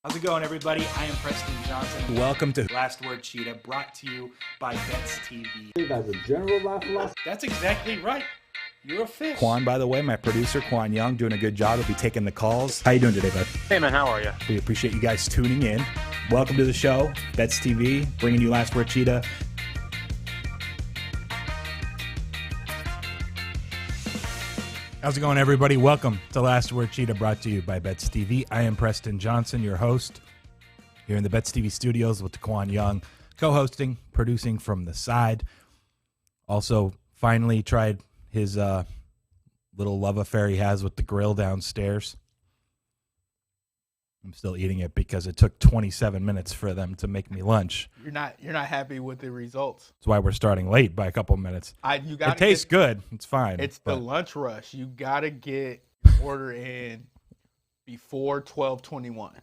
How's it going, everybody? I am Preston Johnson. Welcome to Last Word Cheetah, brought to you by Bets TV. As a general philosophy. That's exactly right. You're a fish. Qwan, by the way, my producer, Qwan Young, doing a good job. He'll be taking the calls. How you doing today, bud? Hey, man, how are you? We appreciate you guys tuning in. Welcome to the show, Bets TV, bringing you Last Word Cheetah. How's it going, everybody? Welcome to Last Word Cheetah, brought to you by Bets TV. I am Preston Johnson, your host, here in the Bets TV studios with Qwan Young, co-hosting, producing from the side. Also, finally tried his little love affair he has with the grill downstairs. I'm still eating it because it took 27 minutes for them to make me lunch. You're not happy with the results. That's why we're starting late by a couple minutes. It tastes good. It's fine. It's the lunch rush. You got to get order in before 12:21.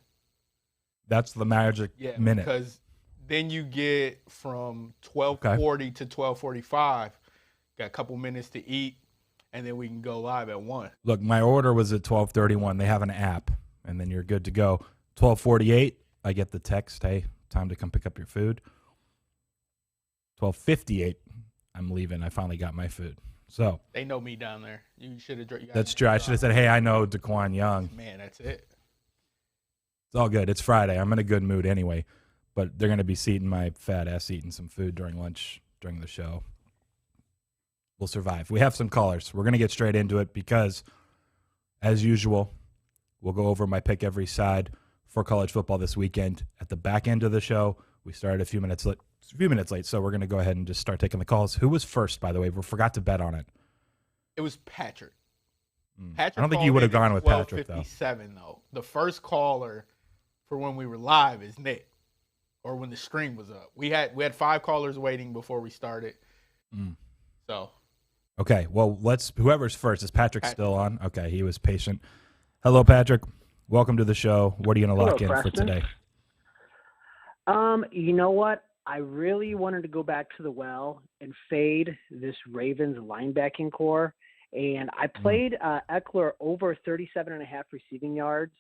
That's the magic minute. Because then you get from 12:40 to 12:45. Got a couple minutes to eat, and then we can go live at 1. Look, my order was at 12:31. They have an app, and then you're good to go. 12:48, I get the text, hey, time to come pick up your food. 12:58, I'm leaving. I finally got my food. So they know me down there. You should have. That's true. I should have said, hey, I know Qwan Young. Man, that's it. It's all good. It's Friday. I'm in a good mood anyway, but they're going to be seeing my fat ass eating some food during lunch, during the show. We'll survive. We have some callers. We're going to get straight into it because, as usual, we'll go over my pick every side for college football this weekend. At the back end of the show, we started a few minutes late, so we're going to go ahead and just start taking the calls. Who was first, by the way? We forgot to bet on it. It was Patrick. I don't think you would have gone with Patrick, though. 12:57, though. The first caller for when we were live is Nick, or when the stream was up. We had 5 callers waiting before we started. So. Okay, well, whoever's first. Is Patrick still on? Okay, he was patient. Hello, Patrick. Welcome to the show. What are you going to lock in for today? You know what? I really wanted to go back to the well and fade this Ravens linebacking core. And I played Eckler over 37.5 receiving yards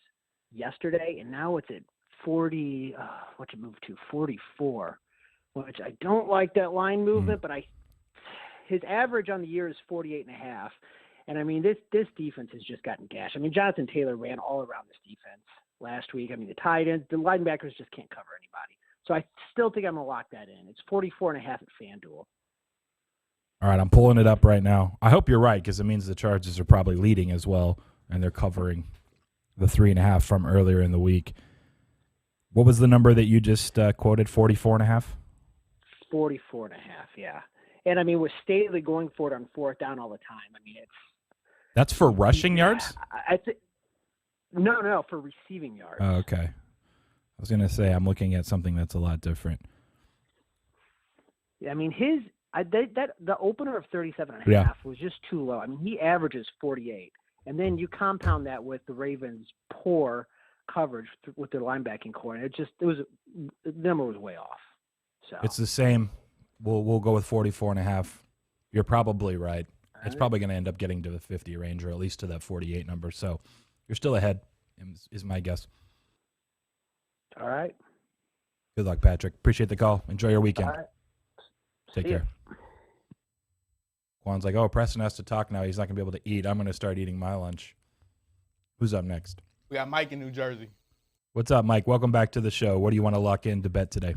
yesterday, and now it's at 40. What'd it move to? 44, which I don't like that line movement, but his average on the year is 48.5. And I mean, this defense has just gotten gashed. I mean, Jonathan Taylor ran all around this defense last week. I mean, the tight ends, the linebackers just can't cover anybody. So I still think I'm going to lock that in. It's 44.5 at FanDuel. All right, I'm pulling it up right now. I hope you're right because it means the Chargers are probably leading as well, and they're covering the 3.5 from earlier in the week. What was the number that you just quoted, 44.5? 44.5, yeah. And, I mean, with Staley going for it on fourth down all the time, I mean, that's for rushing yards? No, for receiving yards. Oh, okay. I was going to say I'm looking at something that's a lot different. Yeah, I mean, the opener of 37.5 was just too low. I mean, he averages 48. And then you compound that with the Ravens' poor coverage with their linebacking core, and the number was way off. So it's the same. We'll go with 44.5. You're probably right. It's probably going to end up getting to the 50 range or at least to that 48 number. So you're still ahead, is my guess. All right. Good luck, Patrick. Appreciate the call. Enjoy your weekend. All right. Take care. Quan's like, Preston has to talk now. He's not going to be able to eat. I'm going to start eating my lunch. Who's up next? We got Mike in New Jersey. What's up, Mike? Welcome back to the show. What do you want to lock in to bet today?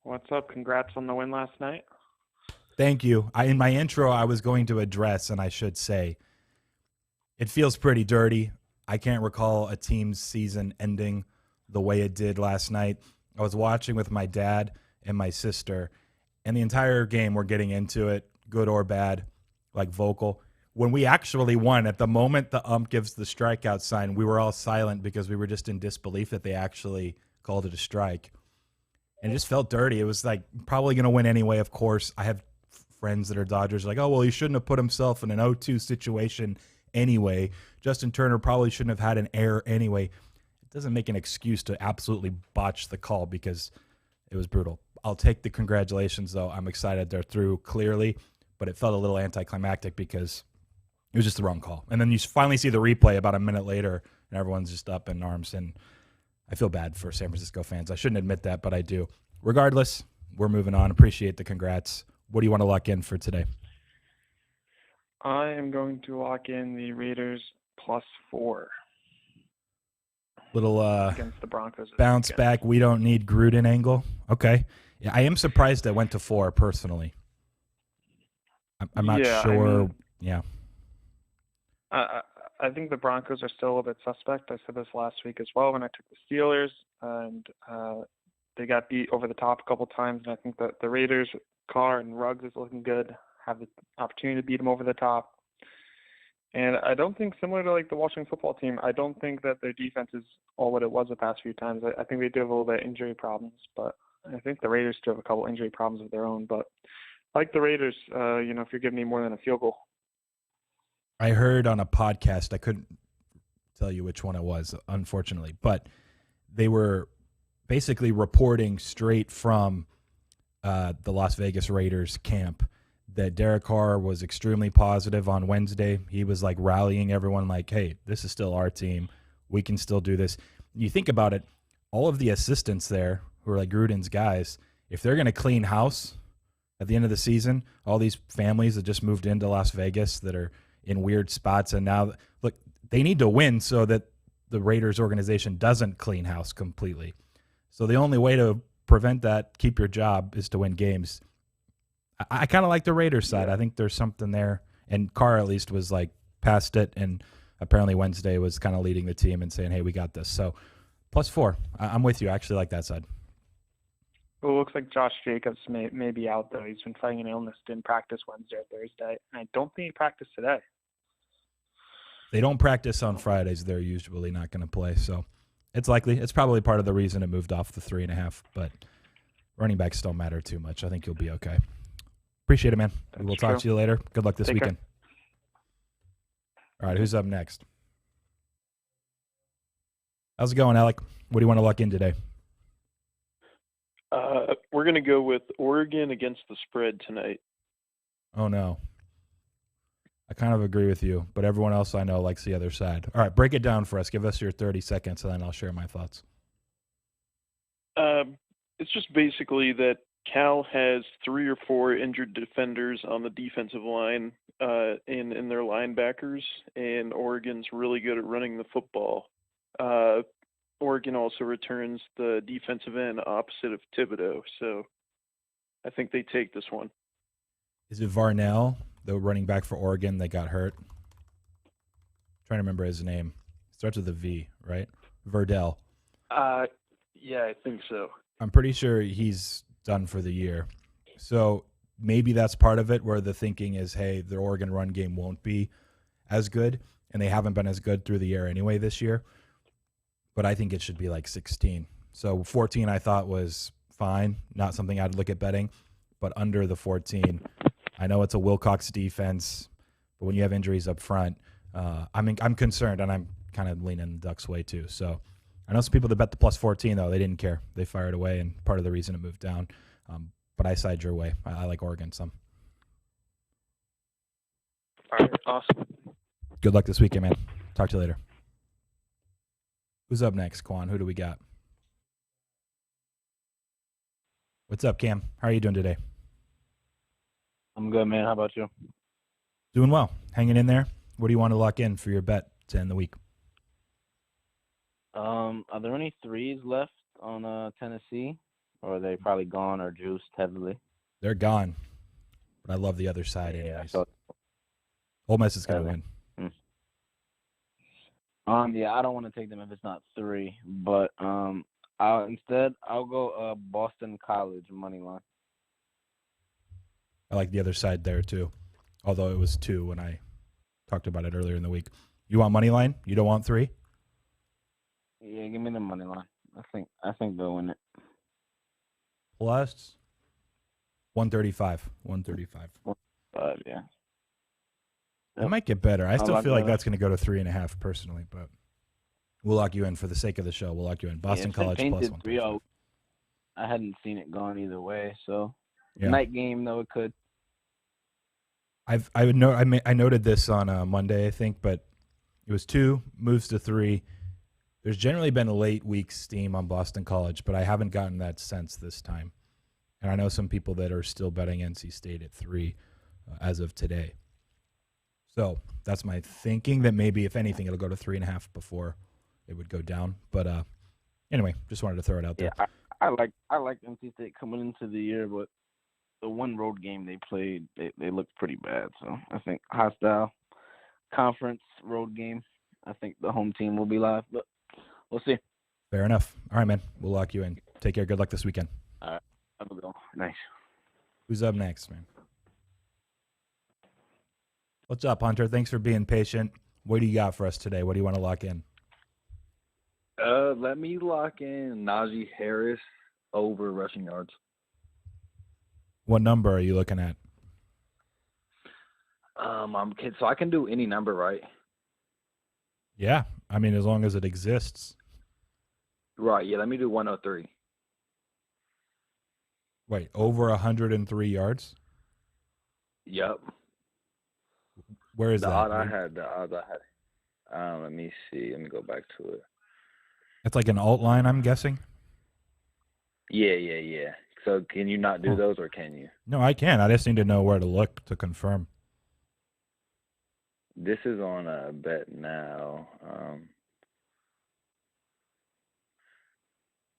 What's up? Congrats on the win last night. Thank you. In my intro, I was going to address, and I should say, it feels pretty dirty. I can't recall a team's season ending the way it did last night. I was watching with my dad and my sister, and the entire game we're getting into it, good or bad, like vocal. When we actually won, at the moment the ump gives the strikeout sign, we were all silent because we were just in disbelief that they actually called it a strike. And it just felt dirty. It was like probably going to win anyway, of course. I have friends that are Dodgers like, he shouldn't have put himself in an 0-2 situation anyway. Justin Turner probably shouldn't have had an error anyway. It doesn't make an excuse to absolutely botch the call because it was brutal. I'll take the congratulations, though. I'm excited they're through clearly, but it felt a little anticlimactic because it was just the wrong call. And then you finally see the replay about a minute later, and everyone's just up in arms. And I feel bad for San Francisco fans. I shouldn't admit that, but I do. Regardless, we're moving on. Appreciate the congrats. What do you want to lock in for today? I am going to lock in the Raiders +4 Little against the Broncos. bounce back. We don't need Gruden angle. Okay. Yeah, I am surprised it went to 4 personally. I'm not sure. I think the Broncos are still a bit suspect. I said this last week as well when I took the Steelers, and they got beat over the top a couple times. And I think that the Raiders, Carr and Ruggs is looking good, have the opportunity to beat them over the top. And I don't think, similar to like the Washington football team, I don't think that their defense is all what it was the past few times. I think they do have a little bit of injury problems, but I think the Raiders do have a couple injury problems of their own. But like the Raiders, if you're giving me more than a field goal. I heard on a podcast, I couldn't tell you which one it was, unfortunately, but they were basically reporting straight from the Las Vegas Raiders camp that Derek Carr was extremely positive on Wednesday. He was like rallying everyone like, hey, this is still our team. We can still do this. You think about it, all of the assistants there who are like Gruden's guys, if they're going to clean house at the end of the season, all these families that just moved into Las Vegas that are in weird spots, and now, look, they need to win so that the Raiders organization doesn't clean house completely. So the only way to prevent that, keep your job, is to win games. I kind of like the Raiders side. I think there's something there. And Carr at least was like past it, and apparently Wednesday was kind of leading the team and saying, hey, we got this. So +4. I'm with you. I actually like that side. Well, it looks like Josh Jacobs may be out, though. He's been fighting an illness, didn't practice Wednesday or Thursday. And I don't think he practiced today. They don't practice on Fridays. They're usually not going to play. So it's likely. It's probably part of the reason it moved off the 3.5. But running backs don't matter too much. I think you'll be okay. Appreciate it, man. We'll talk to you later. Good luck this weekend. All right, who's up next? How's it going, Alec? What do you want to lock in today? We're going to go with Oregon against the spread tonight. Oh, no. I kind of agree with you, but everyone else I know likes the other side. All right, break it down for us. Give us your 30 seconds, and then I'll share my thoughts. It's just basically that Cal has 3 or 4 injured defenders on the defensive line in their linebackers, and Oregon's really good at running the football. Oregon also returns the defensive end opposite of Thibodeau, so I think they take this one. Is it Varnell, the running back for Oregon, that got hurt? I'm trying to remember his name. Starts with a V, right? Verdell. Yeah, I think so. I'm pretty sure he's done for the year. So maybe that's part of it, where the thinking is, hey, the Oregon run game won't be as good, and they haven't been as good through the year anyway this year. But I think it should be like 16. So 14 I thought was fine, not something I'd look at betting, but under the 14. I know it's a Wilcox defense, but when you have injuries up front, I'm concerned, and I'm kind of leaning the Ducks' way too. So I know some people that bet the +14, though. They didn't care. They fired away, and part of the reason it moved down. But I side your way. I like Oregon some. All right, awesome. Good luck this weekend, man. Talk to you later. Who's up next, Qwan? Who do we got? What's up, Cam? How are you doing today? I'm good, man. How about you? Doing well. Hanging in there. What do you want to lock in for your bet to end the week? Are there any threes left on Tennessee, or are they probably gone or juiced heavily? They're gone, but I love the other side anyways. So, Ole Miss is going to win. Yeah, I don't want to take them if it's not 3, but I'll go Boston College money line. I like the other side there too, although it was 2 when I talked about it earlier in the week. You want money line? You don't want 3? Yeah, give me the money line. I think they'll win it. Plus 135. 135. Yeah. It might get better. I still feel like that's going to go to 3.5 personally, but we'll lock you in for the sake of the show. We'll lock you in. Boston College plus 135. I hadn't seen it gone either way, so yeah. Night game though it could. I noted this on Monday, I think, but it was 2 moves to 3. There's generally been a late week steam on Boston College, but I haven't gotten that sense this time. And I know some people that are still betting NC State at 3 as of today. So that's my thinking, that maybe, if anything, it'll go to 3.5 before it would go down. But anyway, just wanted to throw it out there. Yeah, I like NC State coming into the year, but the one road game they played, they looked pretty bad. So I think hostile conference road game, I think the home team will be live, but we'll see. Fair enough. All right, man. We'll lock you in. Take care. Good luck this weekend. All right. Have a good one. Nice. Who's up next, man? What's up, Hunter? Thanks for being patient. What do you got for us today? What do you want to lock in? Let me lock in Najee Harris over rushing yards. What number are you looking at? So I can do any number, right? Yeah. I mean, as long as it exists. Right, yeah, let me do 103. Wait, over 103 yards? Yep. Where is The that? odds I had. Let me see. Let me go back to it. It's like an alt line, I'm guessing? Yeah. So can you not do those, or can you? No, I can. I just need to know where to look to confirm. This is on a bet now.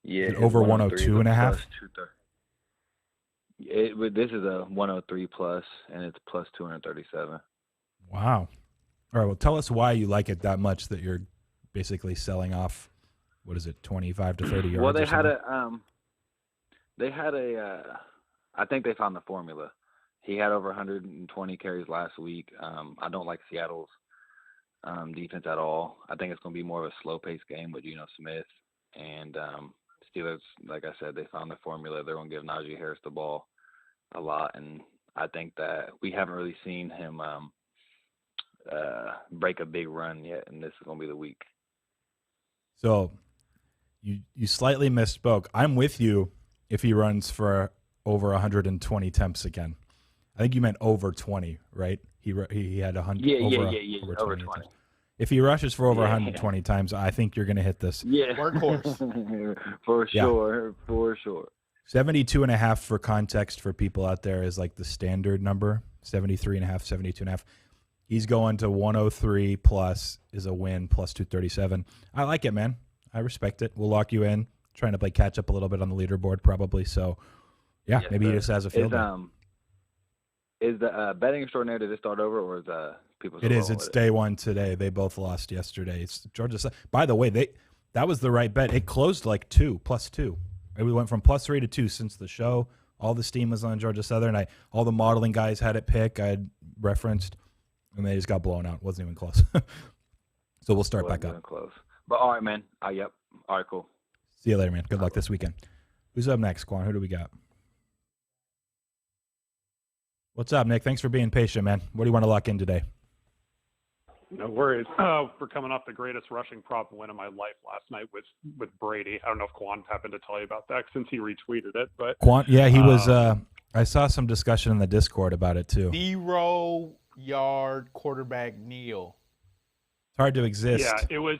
Yeah, Is it over 102.5? This is a 103 plus, and it's plus 237. Wow. All right, well, tell us why you like it that much that you're basically selling off, what is it, 25 to 30 yards? Well, they had I think they found the formula. He had over 120 carries last week. I don't like Seattle's defense at all. I think it's going to be more of a slow-paced game with Geno Smith. And Steelers, like I said, they found the formula. They're going to give Najee Harris the ball a lot. And I think that we haven't really seen him break a big run yet, and this is going to be the week. So you slightly misspoke. I'm with you if he runs for over 120 attempts again. I think you meant over 20, right? He had 100. Over 20. Attempts. If he rushes for over 120 times, I think you're going to hit this. Yeah, workhorse. For sure. 72.5 for context for people out there is like the standard number. 73.5, 72.5. He's going to 103 plus is a win, plus 237. I like it, man. I respect it. We'll lock you in. Trying to play catch up a little bit on the leaderboard, probably. So, yeah, maybe he just has a field day. Is the betting extraordinaire, did it start over, or is people? It is. It's day one today. They both lost yesterday. It's Georgia. By the way, that was the right bet. It closed like 2, plus 2. We went from plus 3 to 2 since the show. All the steam was on Georgia Southern. All the modeling guys had it pick. I had referenced, and they just got blown out. It wasn't even close. So we'll start back up. Close. But all right, man. Yep. All right, cool. See you later, man. Good luck this weekend. Who's up next, Qwan? Who do we got? What's up, Nick? Thanks for being patient, man. What do you want to lock in today? No worries. We're coming off the greatest rushing prop win of my life last night with Brady. I don't know if Qwan happened to tell you about that since he retweeted it, but Qwan, yeah, he was. I saw some discussion in the Discord about it too. 0-yard quarterback kneel. It's hard to exist. Yeah, it was.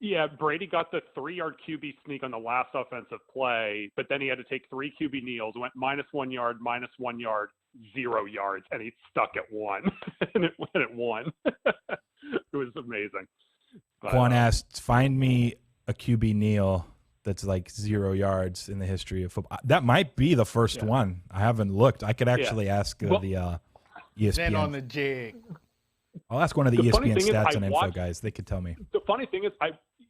Yeah, Brady got the 3-yard QB sneak on the last offensive play, but then he had to take 3 QB kneels, went -1 yard, -1 yard, 0 yards, and he stuck at 1, and it went at 1. It was amazing. But, Qwan asked, find me a QB kneel that's like 0 yards in the history of football. That might be the first one. I haven't looked. I could actually ask the ESPN. Then on the jig. I'll ask one of the ESPN stats and info guys. They could tell me. The funny thing is,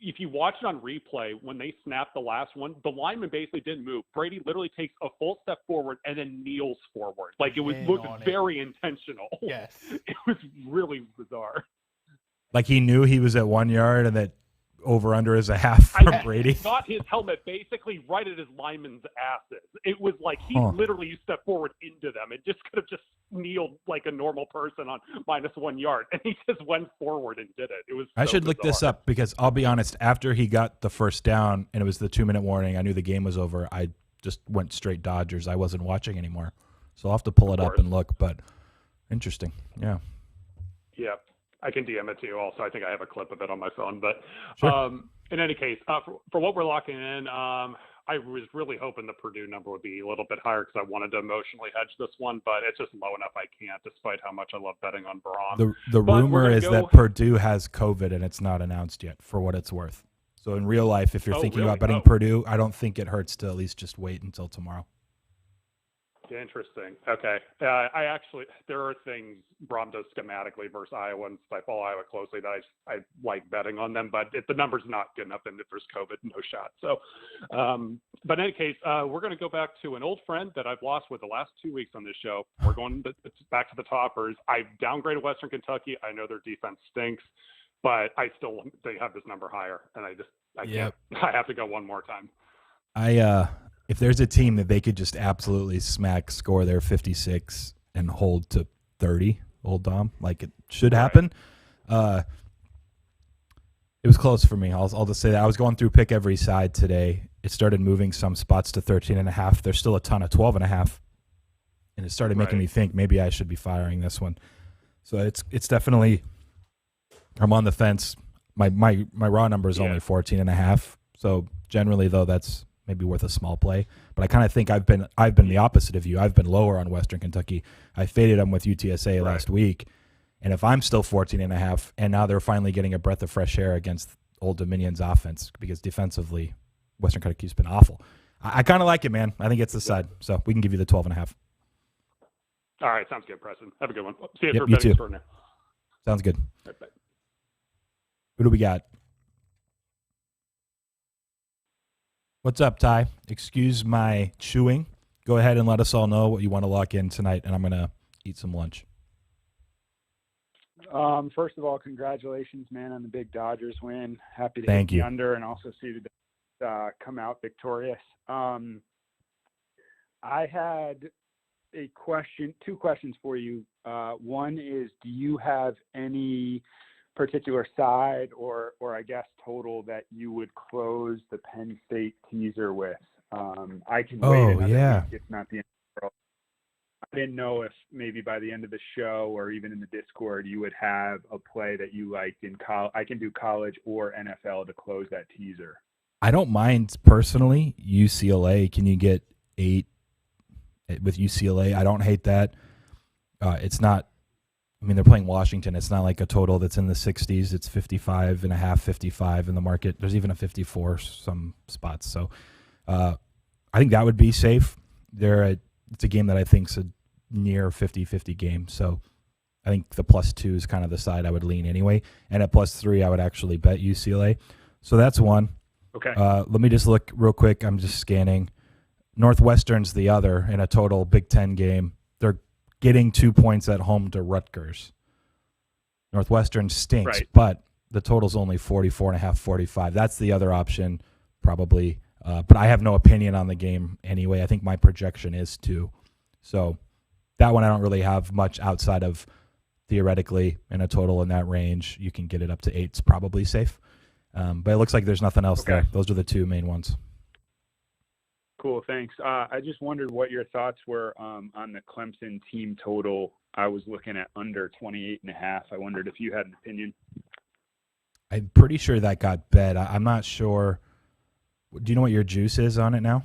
if you watch it on replay, when they snapped the last one, the lineman basically didn't move. Brady literally takes a full step forward and then kneels forward. Like, it looked very intentional. Yes. It was really bizarre. Like, he knew he was at 1 yard and that over under is a half for Brady. He got his helmet basically right at his lineman's asses. It was like he literally stepped forward into them. It just could have just kneeled like a normal person on -1 yard, and he just went forward and did it. It was. I should look this up because I'll be honest. After he got the first down and it was the 2-minute warning, I knew the game was over. I just went straight Dodgers. I wasn't watching anymore, so I'll have to pull it up and look. But interesting, yeah. Yeah. I can DM it to you also. I think I have a clip of it on my phone. But Sure. in any case, for what we're locking in, I was really hoping the Purdue number would be a little bit higher because I wanted to emotionally hedge this one, but it's just low enough I can't, despite how much I love betting on Braun. The rumor is that Purdue has COVID and it's not announced yet, for what it's worth. So in real life, if you're thinking about betting Purdue, I don't think it hurts to at least just wait until tomorrow. Interesting. Okay. There are things Brom does schematically versus Iowa, and I follow Iowa closely that I like betting on them, but if the number's not good enough, then if there's COVID, no shot. So, but in any case, we're going to go back to an old friend that I've lost with the last 2 weeks on this show. We're going back to the toppers. I've downgraded Western Kentucky. I know their defense stinks, but they have this number higher, and I can't. I have to go one more time. If there's a team that they could just absolutely score their 56 and hold to 30, old Dom, like it should happen. It was close for me. I'll just say that. I was going through pick every side today. It started moving some spots to 13.5. There's still a ton of 12.5. And it started making me think maybe I should be firing this one. So it's definitely, I'm on the fence. My raw number is only 14.5. So generally, though, that's maybe worth a small play, but I kind of think I've been the opposite of you. I've been lower on Western Kentucky. I faded them with UTSA last week, and if I'm still 14.5, and now they're finally getting a breath of fresh air against Old Dominion's offense, because defensively, Western Kentucky's been awful. I kind of like it, man. I think it's the side, so we can give you the 12.5. All right, sounds good, Preston. Have a good one. See you for you betting too. extraordinaire. Sounds good. Right, bye. Who do we got? What's up, Ty? Excuse my chewing. Go ahead and let us all know what you want to lock in tonight, and I'm going to eat some lunch. First of all, congratulations, man, on the big Dodgers win. Happy to Thank hit you. the under and also see the come out victorious. I had two questions for you. One is, do you have any particular side or I guess total that you would close the Penn State teaser with? I can wait another week. It's not the end of the world. I didn't know if maybe by the end of the show or even in the Discord you would have a play that you liked in college. I can do college or NFL to close that teaser. I don't mind personally. UCLA, can you get 8 with UCLA? I don't hate that. It's not. I mean, they're playing Washington. It's not like a total that's in the 60s. It's 55.5, 55 in the market. There's even a 54 some spots. So I think that would be safe. It's a game that I think is a near 50-50 game. So I think the +2 is kind of the side I would lean anyway. And at +3, I would actually bet UCLA. So that's one. Okay. Let me just look real quick. I'm just scanning. Northwestern's the other in a total Big Ten game. They're getting 2 points at home to Rutgers. Northwestern stinks, but the total's only 44.5, 45. That's the other option, probably. But I have no opinion on the game anyway. I think my projection is 2. So that one I don't really have much outside of theoretically in a total in that range. You can get it up to 8. It's probably safe. But it looks like there's nothing else there. Those are the 2 main ones. Cool, thanks. I just wondered what your thoughts were on the Clemson team total. I was looking at under 28.5. I wondered if you had an opinion. I'm pretty sure that got bet. I'm not sure. Do you know what your juice is on it now?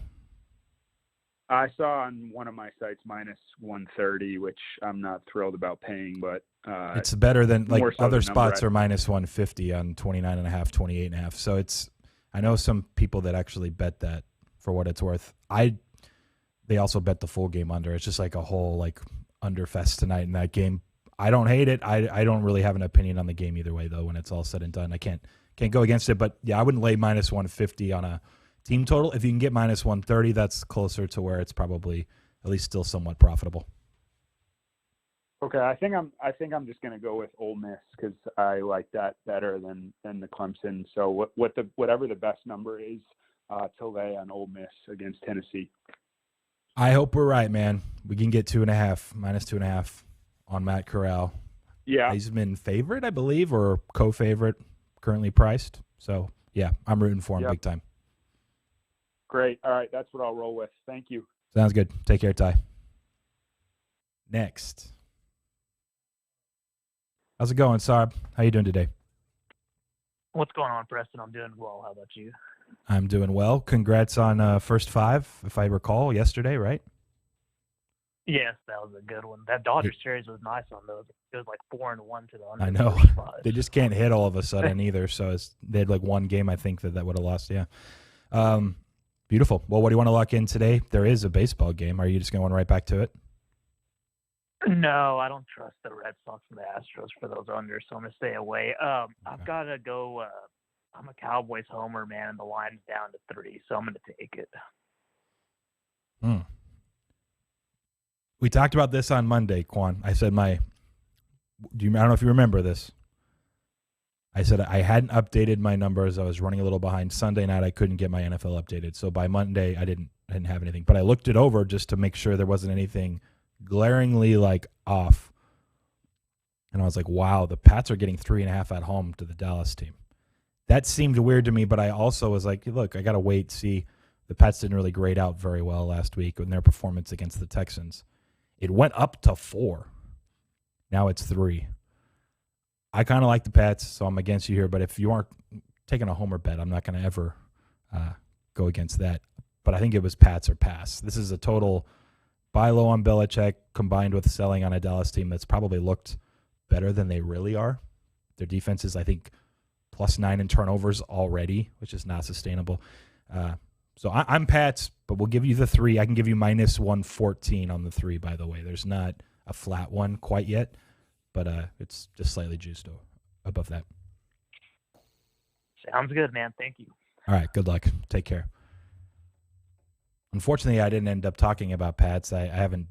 I saw on one of my sites -130, which I'm not thrilled about paying, but it's better than like so other spots are -150 on 29.5, 28.5. So I know some people that actually bet that. For what it's worth, they also bet the full game under. It's just like a whole like under fest tonight in that game. I don't hate it. I don't really have an opinion on the game either way though. When it's all said and done, I can't go against it. But yeah, I wouldn't lay -150 on a team total. If you can get -130, that's closer to where it's probably at least still somewhat profitable. Okay, I think I'm just going to go with Ole Miss because I like that better than the Clemson. So whatever the best number is. To lay on Ole Miss against Tennessee. I hope we're right, man. We can get 2.5, -2.5 on Matt Corral. Yeah. Heisman favorite, I believe, or co-favorite, currently priced. So, yeah, I'm rooting for him big time. Great. All right, that's what I'll roll with. Thank you. Sounds good. Take care, Ty. Next. How's it going, Saab? How you doing today? What's going on, Preston? I'm doing well. How about you? I'm doing well. Congrats on first 5, if I recall, yesterday, right? Yes, that was a good one. That Dodgers series was nice on those. It was like 4-1 to the under. I know. 35. They just can't hit all of a sudden either. So they had like one game, I think, that would have lost. Yeah. Beautiful. Well, what do you want to lock in today? There is a baseball game. Are you just going right back to it? No, I don't trust the Red Sox and the Astros for those unders, so I'm going to stay away. I've got to go. I'm a Cowboys homer, man, and the line's down to 3, so I'm going to take it. We talked about this on Monday, Qwan. I said I don't know if you remember this. I said I hadn't updated my numbers. I was running a little behind. Sunday night, I couldn't get my NFL updated. So by Monday, I didn't have anything. But I looked it over just to make sure there wasn't anything glaringly like off. And I was like, wow, the Pats are getting 3.5 at home to the Dallas team. That seemed weird to me, but I also was like, look, I got to wait, see. The Pats didn't really grade out very well last week in their performance against the Texans. It went up to 4. Now it's 3. I kind of like the Pats, so I'm against you here. But if you aren't taking a homer bet, I'm not going to ever go against that. But I think it was Pats or pass. This is a total buy low on Belichick combined with selling on a Dallas team that's probably looked better than they really are. Their defense is, I think, +9 in turnovers already, which is not sustainable. So I'm Pats, but we'll give you the 3. I can give you -114 on the 3, by the way. There's not a flat one quite yet, but it's just slightly juiced above that. Sounds good, man. Thank you. All right, good luck. Take care. Unfortunately, I didn't end up talking about Pats. I haven't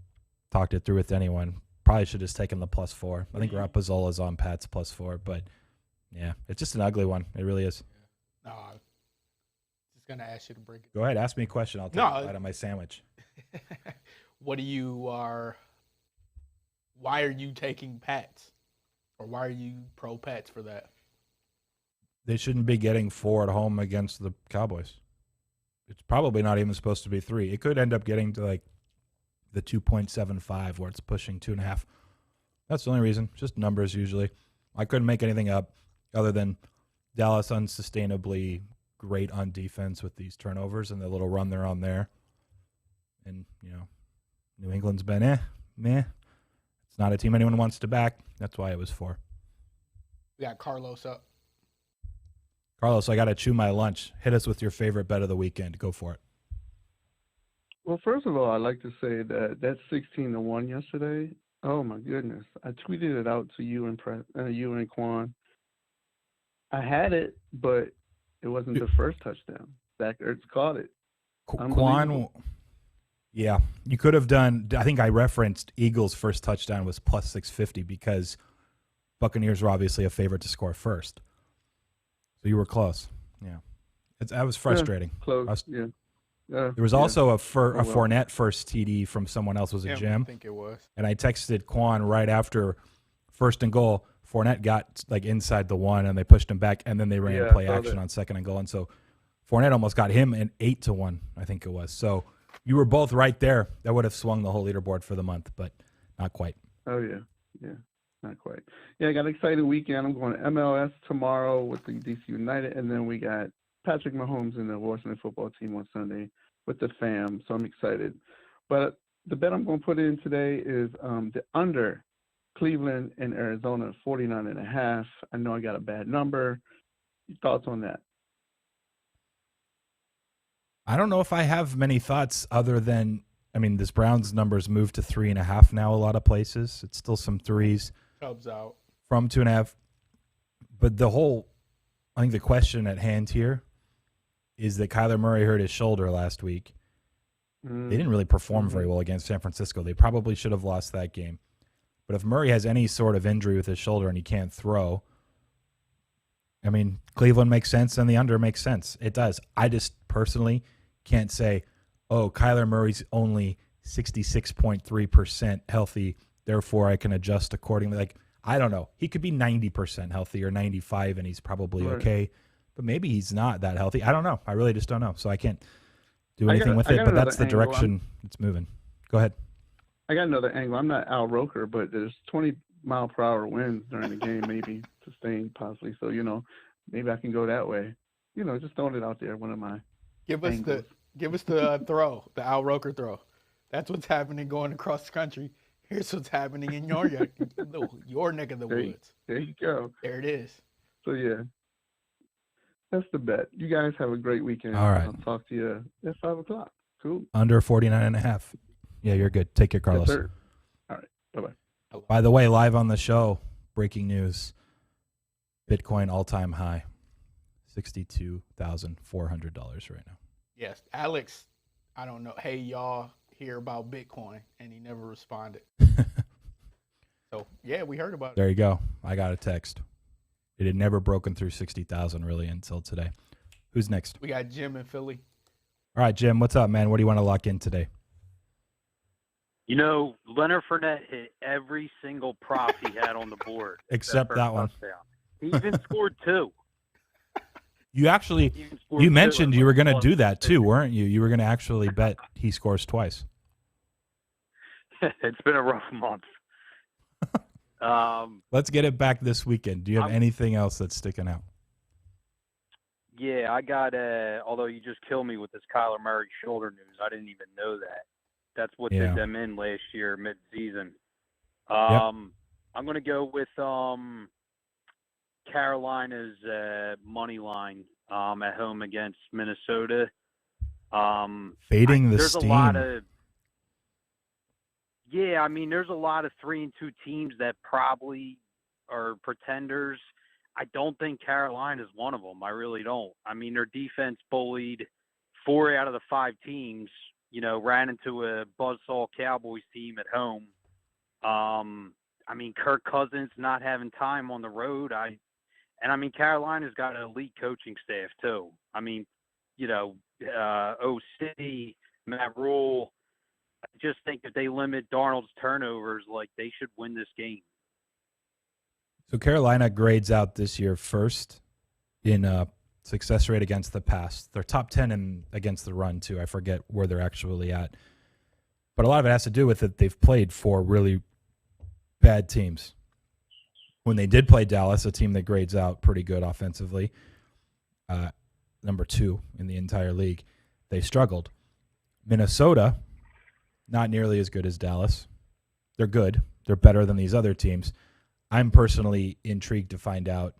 talked it through with anyone. Probably should have just taken the +4. I think Rapazzola's on Pats +4, but yeah, it's just an ugly one. It really is. No, just going to ask you to break it. Go ahead. Ask me a question. I'll take a bite of my sandwich. Why are you taking Pats? Or why are you pro Pats for that? They shouldn't be getting 4 at home against the Cowboys. It's probably not even supposed to be 3. It could end up getting to like the 2.75 where it's pushing 2.5. That's the only reason. Just numbers usually. I couldn't make anything up other than Dallas unsustainably great on defense with these turnovers and the little run they're on there. And, New England's been meh. It's not a team anyone wants to back. That's why it was 4. We got Carlos up. Carlos, I got to chew my lunch. Hit us with your favorite bet of the weekend. Go for it. Well, first of all, I'd like to say that 16-1 yesterday, oh my goodness. I tweeted it out to you and Qwan. I had it, but it wasn't the first touchdown. Zach Ertz caught it. Qwan, yeah. You could have done, I think I referenced Eagles' first touchdown was +650 because Buccaneers were obviously a favorite to score first. So you were close. Yeah. That was frustrating. Yeah, close, there was also a Fournette first TD from someone else. Was a Jim? I think it was. And I texted Qwan right after 1st and goal. Fournette got like inside the 1 and they pushed him back and then they ran play action on 2nd and goal. And so Fournette almost got him in 8-1, I think it was. So you were both right there. That would have swung the whole leaderboard for the month, but not quite. Oh, yeah. Not quite. Yeah, I got an exciting weekend. I'm going to MLS tomorrow with the DC United, and then we got Patrick Mahomes and the Washington football team on Sunday with the fam, so I'm excited. But the bet I'm going to put in today is the under Cleveland and Arizona 49.5. I know I got a bad number. Your thoughts on that? I don't know if I have many thoughts other than, this Browns numbers moved to 3.5 now a lot of places. It's still some 3s. Cubs out. From 2.5. But I think the question at hand here is that Kyler Murray hurt his shoulder last week. They didn't really perform very well against San Francisco. They probably should have lost that game. But if Murray has any sort of injury with his shoulder and he can't throw, Cleveland makes sense and the under makes sense. It does. I just personally can't say, Kyler Murray's only 66.3% healthy, therefore I can adjust accordingly. Like, I don't know. He could be 90% healthy or 95 and he's probably okay. But maybe he's not that healthy. I don't know. I really just don't know. So I can't do anything with it, but that's the direction it's moving. Go ahead. I got another angle. I'm not Al Roker, but there's 20 mile-per-hour winds during the game, maybe sustained possibly. So, maybe I can go that way. Just throwing it out there, one of my Give us angles. the throw, the Al Roker throw. That's what's happening going across the country. Here's what's happening in your neck of the woods. There you go. There it is. So, yeah. That's the bet. You guys have a great weekend. All right. I'll talk to you at 5 o'clock. Cool. Under 49.5. Yeah, you're good. Take care, Carlos. Yes, sir. All right. Bye-bye. By the way, live on the show, breaking news. Bitcoin all-time high. $62,400 right now. Yes. Alex, I don't know. Hey, y'all hear about Bitcoin? And he never responded. So, yeah, we heard about it. There you go. I got a text. It had never broken through 60,000 really until today. Who's next? We got Jim in Philly. All right, Jim, what's up, man? What do you want to lock in today? Leonard Fournette hit every single prop he had on the board. Except that one. Touchdown. He even scored 2. You mentioned you were going to do that too, weren't you? You were going to actually bet he scores twice. It's been a rough month. Let's get it back this weekend. Do you have anything else that's sticking out? Yeah, I got although you just killed me with this Kyler Murray shoulder news. I didn't even know that. That's what did them in last year, mid-season. I'm going to go with Carolina's money line at home against Minnesota. Fading the there's steam. A lot of, there's a lot of 3-2 teams that probably are pretenders. I don't think Carolina is one of them. I really don't. I mean, their defense bullied 4 out of the 5 teams. Ran into a buzzsaw Cowboys team at home. Kirk Cousins not having time on the road. Carolina's got an elite coaching staff too. OC, Matt Rule. I just think if they limit Darnold's turnovers, they should win this game. So Carolina grades out this year first in success rate against the pass. They're top 10 against the run, too. I forget where they're actually at. But a lot of it has to do with it. They've played 4 really bad teams. When they did play Dallas, a team that grades out pretty good offensively, number 2 in the entire league, they struggled. Minnesota, not nearly as good as Dallas. They're good. They're better than these other teams. I'm personally intrigued to find out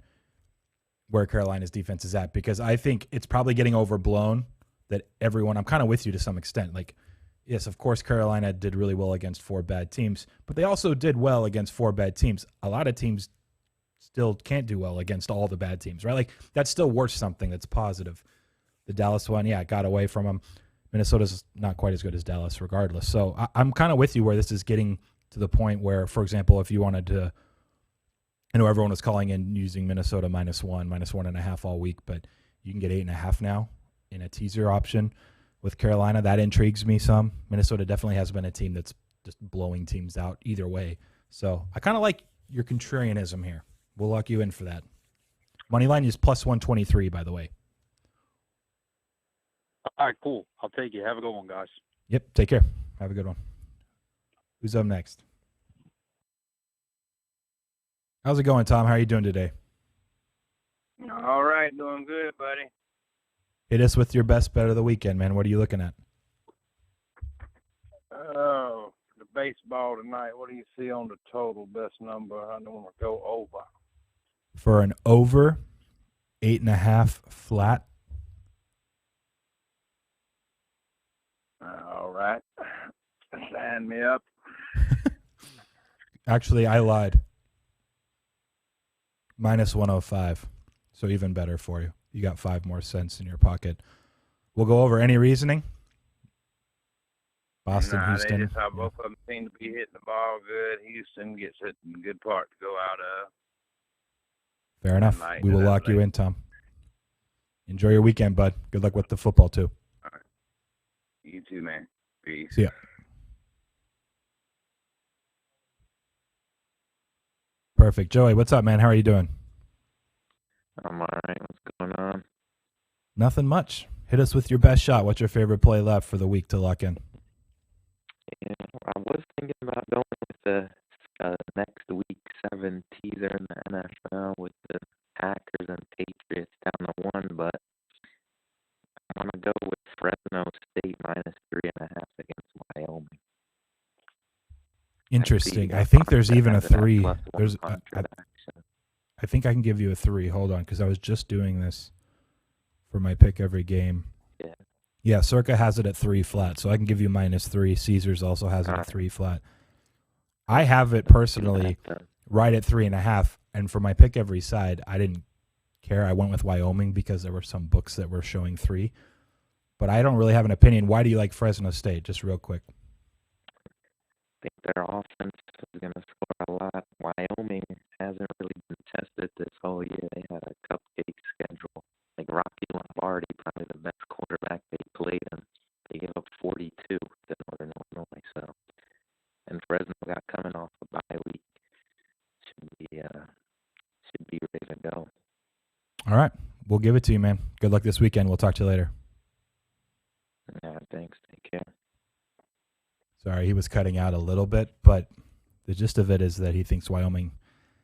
where Carolina's defense is at because I think it's probably getting overblown that I'm kind of with you to some extent. Yes, of course, Carolina did really well against 4 bad teams, but they also did well against 4 bad teams. A lot of teams still can't do well against all the bad teams, right? That's still worth something that's positive. The Dallas one, got away from them. Minnesota's not quite as good as Dallas regardless. So I'm kind of with you where this is getting to the point where, for example, if you wanted to, I know everyone was calling in using Minnesota -1, -1.5 all week, but you can get 8.5 now in a teaser option with Carolina. That intrigues me some. Minnesota definitely has been a team that's just blowing teams out either way. So I kind of like your contrarianism here. We'll lock you in for that. Moneyline is +123, by the way. All right, cool. I'll take it. Have a good one, guys. Yep, take care. Have a good one. Who's up next? How's it going, Tom? How are you doing today? All right, doing good, buddy. Hit us with your best bet of the weekend, man. What are you looking at? Oh, the baseball tonight. What do you see on the total best number? I don't want to go over. For an over 8.5 flat. All right. Sign me up. Actually, I lied. -105. So even better for you. You got 5 more cents in your pocket. We'll go over any reasoning. Boston, Houston. They just how both of them seem to be hitting the ball good. Houston gets it in a good part to go out of. Fair enough. We will lock you in, Tom. Enjoy your weekend, bud. Good luck with the football, too. All right. You too, man. Peace. See ya. Perfect. Joey, what's up, man? How are you doing? I'm all right. What's going on? Nothing much. Hit us with your best shot. What's your favorite play left for the week to lock in? Yeah, I was thinking about going with the next week's 7 teaser in the NFL with the Packers and Patriots down to 1, but I want to go with Fresno State -3.5 against Wyoming. Interesting. I think there's even a 3. There's I think I can give you a 3. Hold on, because I was just doing this for my pick every game. Yeah. Yeah, Circa has it at 3 flat, so I can give you -3. Caesars also has it at 3 flat. I have it personally right at 3.5, and for my pick every side, I didn't care. I went with Wyoming because there were some books that were showing 3. But I don't really have an opinion. Why do you like Fresno State? Just real quick. I think their offense is going to score a lot. Wyoming hasn't really been tested this whole year. They had a cupcake schedule. Like Rocky Lombardi, probably the best quarterback they played, and they gave up 42 to Northern Illinois. So, and Fresno got coming off a bye week. Should be ready to go. All right, we'll give it to you, man. Good luck this weekend. We'll talk to you later. Yeah, thanks. Take care. Sorry, he was cutting out a little bit, but the gist of it is that he thinks Wyoming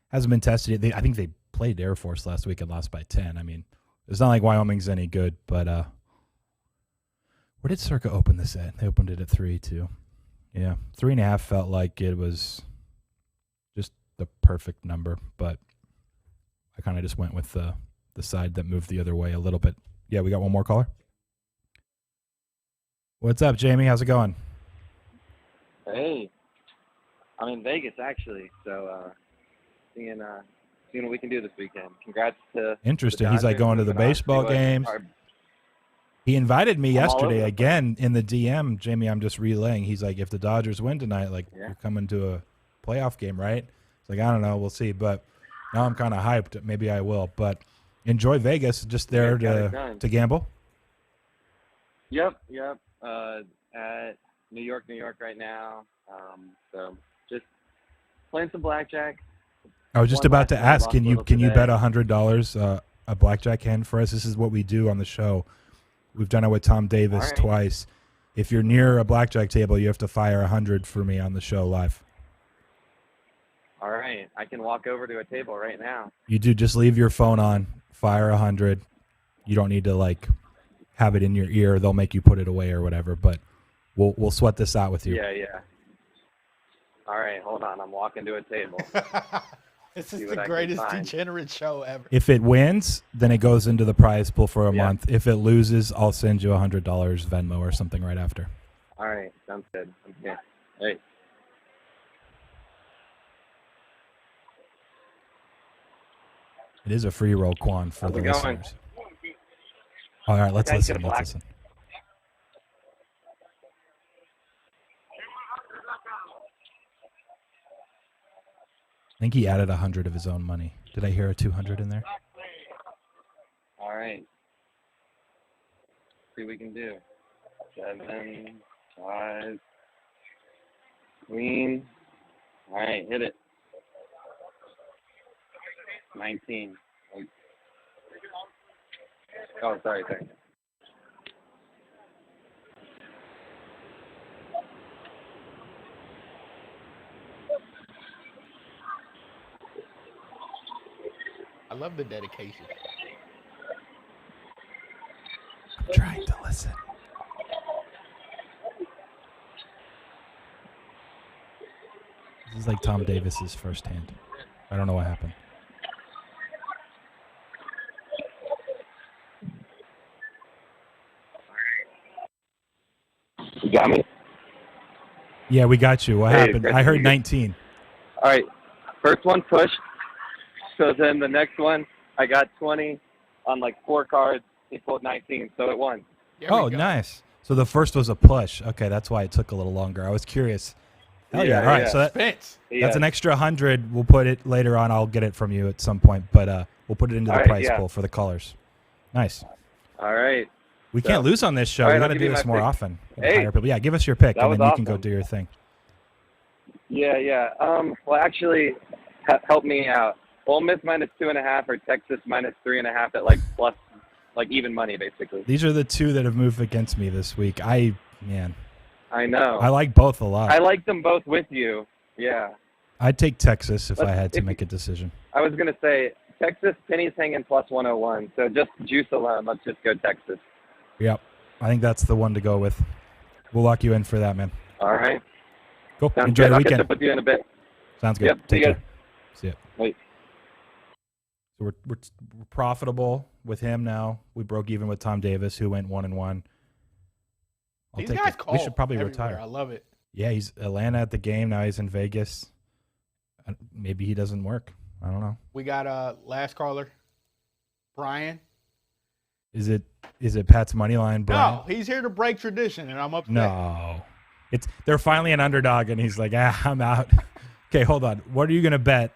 hasn't been tested. I think they played Air Force last week and lost by 10. I mean, it's not like Wyoming's any good, but where did Circa open this at? They opened it at 3 too. Yeah, 3.5 felt like it was just the perfect number, but I kind of just went with the side that moved the other way a little bit. Yeah, we got one more caller. What's up, Jamie? How's it going? Hey, I'm in Vegas actually, so seeing what we can do this weekend. Congrats to Interesting. the He's like Dodgers going to and the Dodgers. baseball games. He invited me I'm all over yesterday the again in the DM. Jamie, I'm just relaying. He's like, if the Dodgers win tonight, like you're coming to a playoff game, right? It's like, I don't know, we'll see. But now I'm kind of hyped. Maybe I will. But enjoy Vegas. Just there to gamble. Yep. At New York right now. So just playing some blackjack. I was just Won about last to night, ask, lost can a you little bet today. $100 a blackjack hand for us? This is what we do on the show. We've done it with Tom Davis twice. If you're near a blackjack table, you have to fire 100 for me on the show live. All right, I can walk over to a table right now. You do. Just leave your phone on, fire 100. You don't need to like have it in your ear. They'll make you put it away or whatever. But we'll sweat this out with you. Yeah. All right, hold on. I'm walking to a table. This See is what the I can greatest find. degenerate show ever. If it wins, then it goes into the prize pool for a month. If it loses, I'll send you $100 Venmo or something right after. All right, sounds good. Okay. Hey. It is a free roll, Qwan, for How's the it going? listeners. All right, let's Okay, listen. good Let's luck. listen. I think he added 100 of his own money. Did I hear a 200 in there? All right. See what we can do. 7, 5, queen. All right, hit it. 19. Oh, sorry. I love the dedication. I'm trying to listen. This is like Tom Davis's first hand. I don't know what happened. You got me? Yeah, we got you. What Hey, happened? Chris, I heard you- 19. All right. First one pushed. So then the next one, I got 20 on like 4 cards. He pulled 19, so it won. Oh, nice. So the first was a push. Okay, that's why it took a little longer. I was curious. Hell yeah. All right, so that's an extra 100. We'll put it later on. I'll get it from you at some point, but we'll put it into the All right, prize yeah. pool for the colors. Nice. All right. We So- can't lose on this show. All right, We got I'll to give do you this my more pick. often. Hey, Hire people. Yeah, give us your pick, that and then was you can go awesome. do your thing. Yeah. Well, actually, help me out. Ole Miss -2.5 or Texas -3.5 at like plus, like even money, basically. These are the two that have moved against me this week. I I know. like both a lot. I like them both with you. Yeah. I'd take Texas if I had to make a decision. I was going to say Texas, pennies hanging plus 101. So just juice alone, let's just go Texas. Yep. I think that's the one to go with. We'll lock you in for that, man. All right. Cool. Sounds Enjoy good. the I'll weekend. catch up with you in a bit. Sounds good. Yep. Take See you care. See ya. Wait. So we're profitable with him now. We broke even with Tom Davis, who went 1-1. These guys We should probably everywhere. retire. I love it. Yeah, he's Atlanta at the game. Now he's in Vegas. Maybe he doesn't work. I don't know. We got last caller, Brian. Is it Pat's money line, Brian? No, he's here to break tradition, and I'm upset. No. They're finally an underdog, and he's like, I'm out. Okay, hold on. What are you going to bet?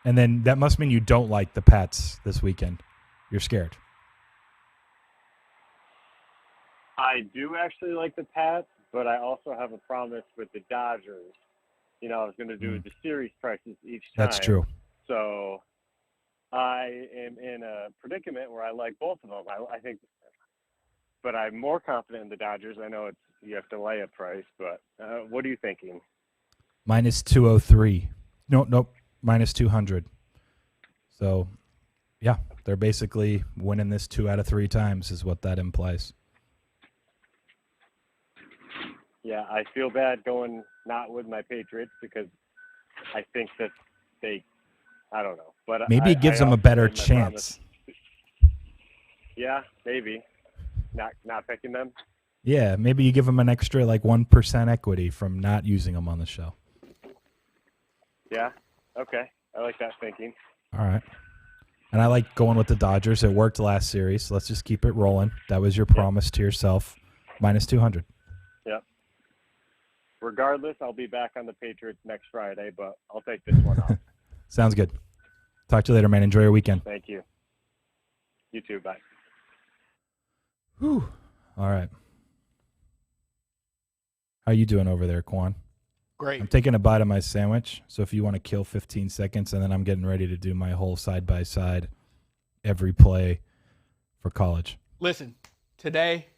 And then that must mean you don't like the Pats this weekend. You're scared. I do actually like the Pats, but I also have a promise with the Dodgers. You know, I was going to do the series prices each time. That's true. So I am in a predicament where I like both of them. I think, but I'm more confident in the Dodgers. I know you have to lay a price, but what are you thinking? Minus 203. Nope. Minus 200. So, yeah, they're basically winning this 2 out of 3 times is what that implies. Yeah, I feel bad going not with my Patriots because I think that I don't know. But Maybe it gives them a better chance. Yeah, maybe. Not picking them. Yeah, maybe you give them an extra 1% equity from not using them on the show. Yeah, okay. I like that thinking. All right. And I like going with the Dodgers. It worked last series. So let's just keep it rolling. That was your promise to yourself. Minus 200. Yep. Regardless, I'll be back on the Patriots next Friday, but I'll take this one off. Sounds good. Talk to you later, man. Enjoy your weekend. Thank you. You too. Bye. Whew. All right. How you doing over there, Qwan? Great. I'm taking a bite of my sandwich, so if you want to kill 15 seconds, and then I'm getting ready to do my whole side-by-side every play for college. Listen, today,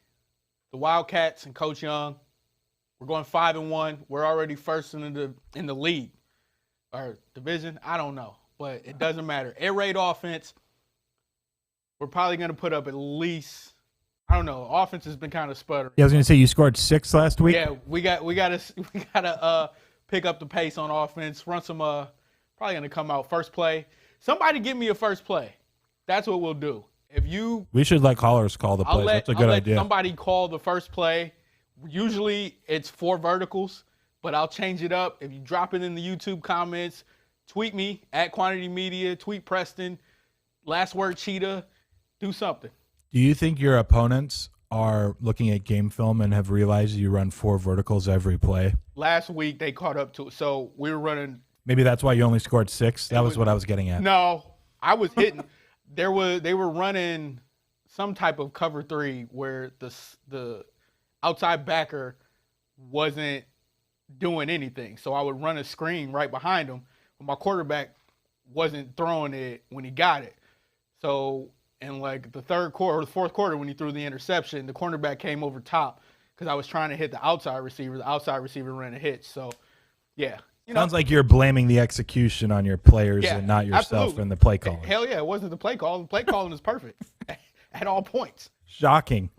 the Wildcats and Coach Young, we're going 5-1. We're already first in the league or division. I don't know, but it doesn't matter. Air raid offense, we're probably going to put up at least, I don't know. Offense has been kind of sputtering. Yeah, I was going to say you scored 6 last week. Yeah, we gotta pick up the pace on offense. Run some probably gonna come out first play. Somebody give me a first play. That's what we'll do. We should let callers call the plays. That's a good idea. Somebody call the first play. Usually it's 4 verticals, but I'll change it up. If you drop it in the YouTube comments, tweet me at Quantity Media, tweet Preston, last word Cheetah, do something. Do you think your opponents are looking at game film and have realized you run 4 verticals every play? Last week they caught up to it. So we were running. Maybe that's why you only scored 6. That was what I was getting at. No, I was hitting. They were running some type of cover 3 where the outside backer wasn't doing anything. So I would run a screen right behind him, but my quarterback wasn't throwing it when he got it. So in the third quarter or the fourth quarter when he threw the interception, the cornerback came over top because I was trying to hit the outside receiver. The outside receiver ran a hitch. So, yeah. Sounds like you're blaming the execution on your players and not yourself absolutely. and the play calling. Hell yeah, it wasn't the play call. The play calling is perfect at all points. Shocking.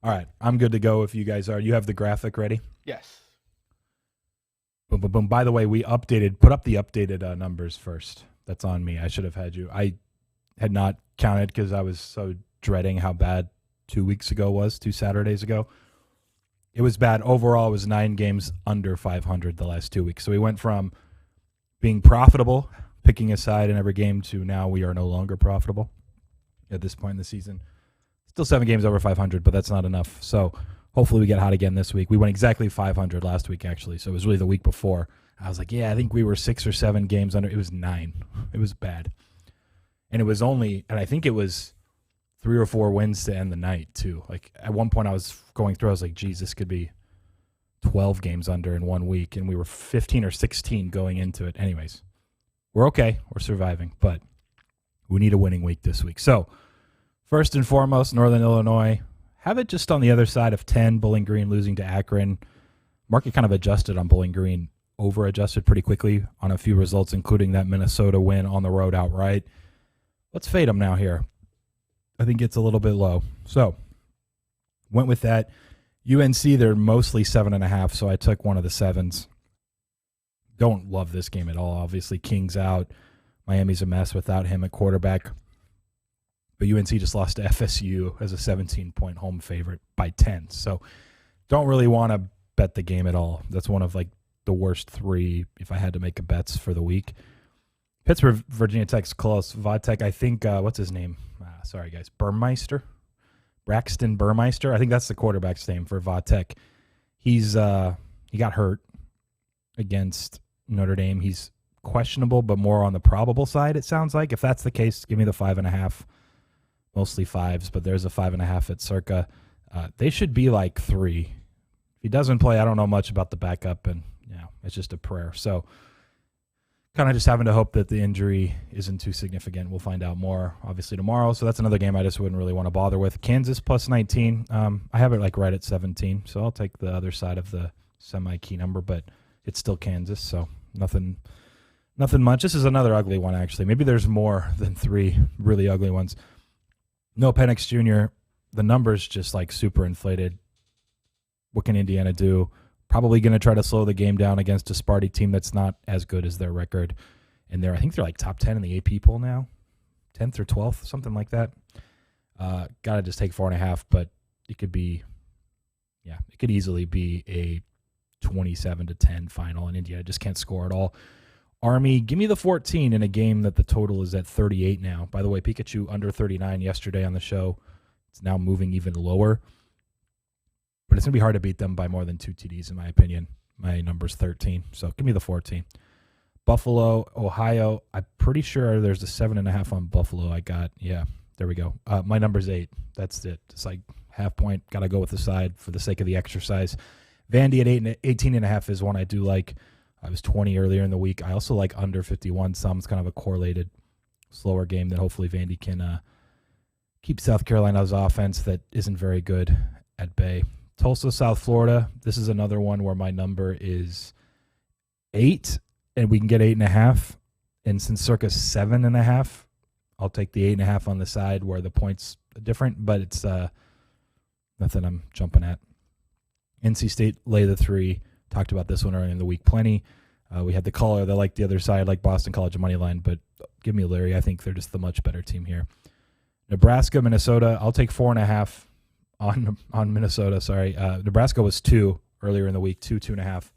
All right, I'm good to go if you guys are. You have the graphic ready? Yes. Boom, boom, boom. By the way, we put up the updated numbers first. That's on me. I should have had you. I had not counted because I was so dreading how bad 2 Saturdays ago. It was bad. Overall, it was 9 games under 500 the last 2 weeks. So we went from being profitable, picking a side in every game, to now we are no longer profitable at this point in the season. Still 7 games over 500, but that's not enough. So hopefully we get hot again this week. We went exactly 500 last week, actually. So it was really the week before. I was like, yeah, I think we were 6 or 7 games under. It was 9. It was bad. And it was only, and I think it was 3 or 4 wins to end the night, too. Like, at one point I was going through, I was like, geez, this could be 12 games under in 1 week. And we were 15 or 16 going into it. Anyways, we're okay. We're surviving. But we need a winning week this week. So, first and foremost, Northern Illinois. Have it just on the other side of 10. Bowling Green losing to Akron. Market kind of adjusted on Bowling Green over adjusted pretty quickly on a few results, including that Minnesota win on the road outright. Let's fade them now here. I think it's a little bit low. So went with that. UNC, they're mostly 7.5, so I took one of the 7s. Don't love this game at all. Obviously, King's out. Miami's a mess without him at quarterback. But UNC just lost to FSU as a 17-point home favorite by 10. So don't really want to bet the game at all. That's one of like the worst 3 if I had to make a bets for the week. Pittsburgh, Virginia Tech's close. Vodtech, I think, what's his name? Sorry, guys. Burmeister? Braxton Burmeister? I think that's the quarterback's name for Vodtech. He got hurt against Notre Dame. He's questionable, but more on the probable side, it sounds like. If that's the case, give me the 5.5. Mostly 5s, but there's a 5.5 at Circa. They should be like 3. If he doesn't play, I don't know much about the backup, and it's just a prayer. So kind of just having to hope that the injury isn't too significant. We'll find out more, obviously, tomorrow. So that's another game I just wouldn't really want to bother with. Kansas plus 19. I have it like right at 17, so I'll take the other side of the semi-key number, but it's still Kansas, so nothing much. This is another ugly one, actually. Maybe there's more than 3 really ugly ones. No Penix Jr., the number's just like super inflated. What can Indiana do? Probably going to try to slow the game down against a Sparty team that's not as good as their record. And I think they're like top 10 in the AP poll now, 10th or 12th, something like that. Got to just take 4.5, but it could easily be a 27-10 final, and Indiana just can't score at all. Army, give me the 14 in a game that the total is at 38 now. By the way, Pikachu under 39 yesterday on the show. It's now moving even lower. But it's going to be hard to beat them by more than 2 TDs, in my opinion. My number's 13, so give me the 14. Buffalo, Ohio, I'm pretty sure there's a 7.5 on Buffalo. There we go. My number's 8. That's it. It's like half point. Got to go with the side for the sake of the exercise. Vandy at 18.5 is one I do like. I was 20 earlier in the week. I also like under 51 some. It's kind of a correlated, slower game that hopefully Vandy can keep South Carolina's offense that isn't very good at bay. Tulsa, South Florida. This is another one where my number is 8, and we can get 8.5. And since Circa's 7.5, I'll take the 8.5 on the side where the points are different, but it's nothing I'm jumping at. NC State lay the 3. Talked about this one earlier in the week plenty. We had the caller that liked the other side, like Boston College money line, but give me Larry. I think they're just the much better team here. Nebraska, Minnesota. I'll take 4.5 on Minnesota. Sorry, Nebraska was 2 earlier in the week, 2.5.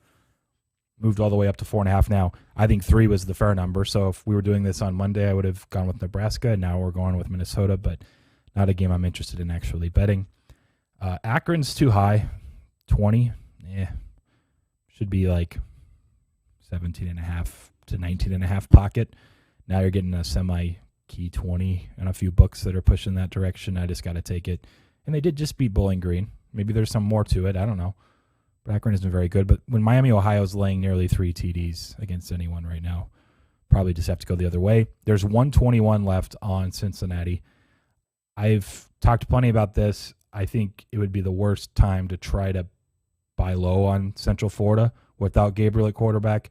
Moved all the way up to 4.5 now. I think 3 was the fair number. So if we were doing this on Monday, I would have gone with Nebraska. Now we're going with Minnesota, but not a game I'm interested in actually betting. Akron's too high, 20. Should be like 17.5 to 19.5 pocket. Now you're getting a semi-key 20 and a few books that are pushing that direction. I just got to take it. And they did just beat Bowling Green. Maybe there's some more to it. I don't know. But Akron isn't very good. But when Miami, Ohio's laying nearly 3 TDs against anyone right now, probably just have to go the other way. There's 121 left on Cincinnati. I've talked plenty about this. I think it would be the worst time to try to buy low on Central Florida without Gabriel at quarterback.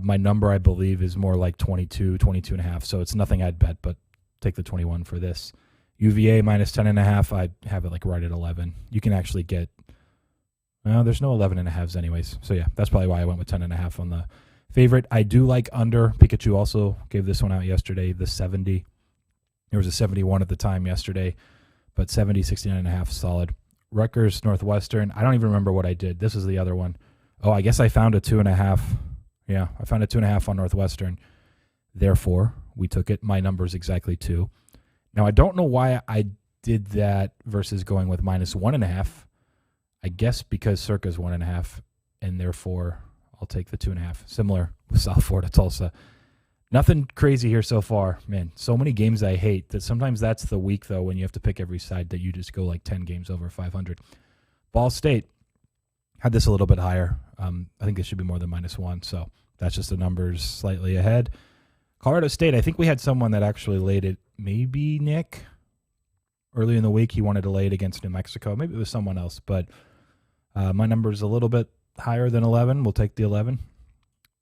My number, I believe, is more like 22.5. So it's nothing I'd bet, but take the 21 for this. UVA minus 10.5. I have it like right at 11. You can actually get, there's no 11.5s anyways. So yeah, that's probably why I went with 10.5 on the favorite. I do like under. Pikachu also gave this one out yesterday, the 70. There was a 71 at the time yesterday, but 70, 69.5 solid. Rutgers, Northwestern. I don't even remember what I did. This is the other one. Oh, I guess I found a 2.5. Yeah, I found a 2.5 on Northwestern. Therefore, we took it. My number is exactly 2. Now, I don't know why I did that versus going with minus 1.5. I guess because Circa's 1.5, and therefore I'll take the 2.5. Similar with South Florida, Tulsa. Nothing crazy here so far. Man, so many games I hate that sometimes that's the week, though, when you have to pick every side that you just go like 10 games over 500. Ball State had this a little bit higher. I think it should be more than minus 1, so that's just the numbers slightly ahead. Colorado State, I think we had someone that actually laid it. Maybe Nick. Early in the week, he wanted to lay it against New Mexico. Maybe it was someone else, but my number is a little bit higher than 11. We'll take the 11.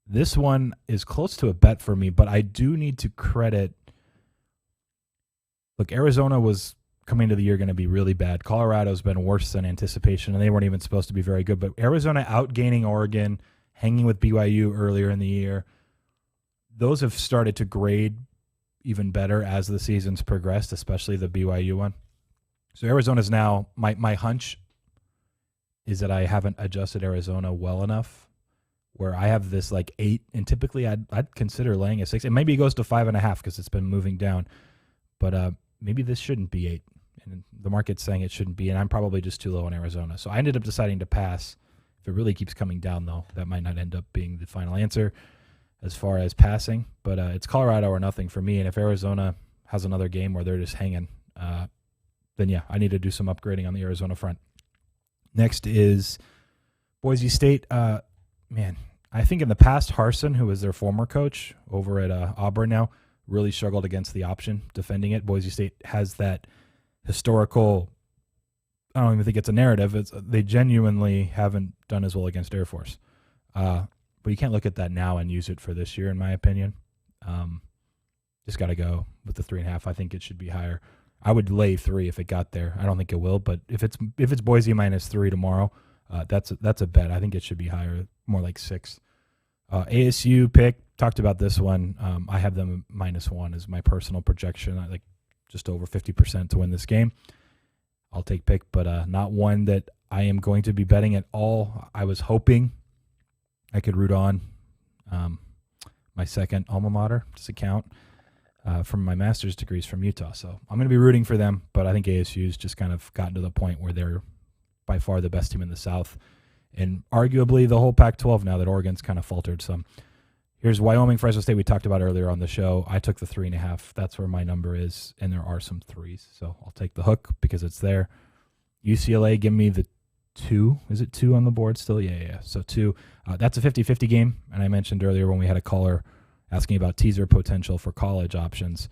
This one is close to a bet for me, but I do need to credit. Look, Arizona was coming into the year going to be really bad. Colorado's been worse than anticipation, and they weren't even supposed to be very good. But Arizona outgaining Oregon, hanging with BYU earlier in the year, those have started to grade even better as the season's progressed, especially the BYU one. So Arizona's now, my hunch is that I haven't adjusted Arizona well enough, where I have this like 8, and typically I'd consider laying a 6, and maybe it goes to 5.5 because it's been moving down, but maybe this shouldn't be 8, and the market's saying it shouldn't be, and I'm probably just too low on Arizona. So I ended up deciding to pass. If it really keeps coming down, though, that might not end up being the final answer as far as passing, but it's Colorado or nothing for me. And if Arizona has another game where they're just hanging, then yeah, I need to do some upgrading on the Arizona front. Next is Boise State. Man, I think in the past, Harsin, who was their former coach over at Auburn now, really struggled against the option defending it. Boise State has that historical, I don't even think it's a narrative. They genuinely haven't done as well against Air Force. But you can't look at that now and use it for this year, in my opinion. Just got to go with the 3.5. I think it should be higher. I would lay 3 if it got there. I don't think it will, but if it's Boise -3 tomorrow, that's a bet. I think it should be higher, more like 6. ASU pick, talked about this one. I have them -1 as my personal projection. I like just over 50% to win this game. I'll take pick, but not one that I am going to be betting at all. I was hoping I could root on my second alma mater, just a count, from my master's degrees from Utah. So I'm going to be rooting for them, but I think ASU's just kind of gotten to the point where they're by far the best team in the South, and arguably the whole Pac-12 now that Oregon's kind of faltered some. Here's Wyoming, Fresno State we talked about earlier on the show. I took the 3.5. That's where my number is, and there are some 3s, so I'll take the hook because it's there. UCLA, give me the 2. Is it 2 on the board still? Yeah. So 2. That's a 50-50 game, and I mentioned earlier when we had a caller asking about teaser potential for college options.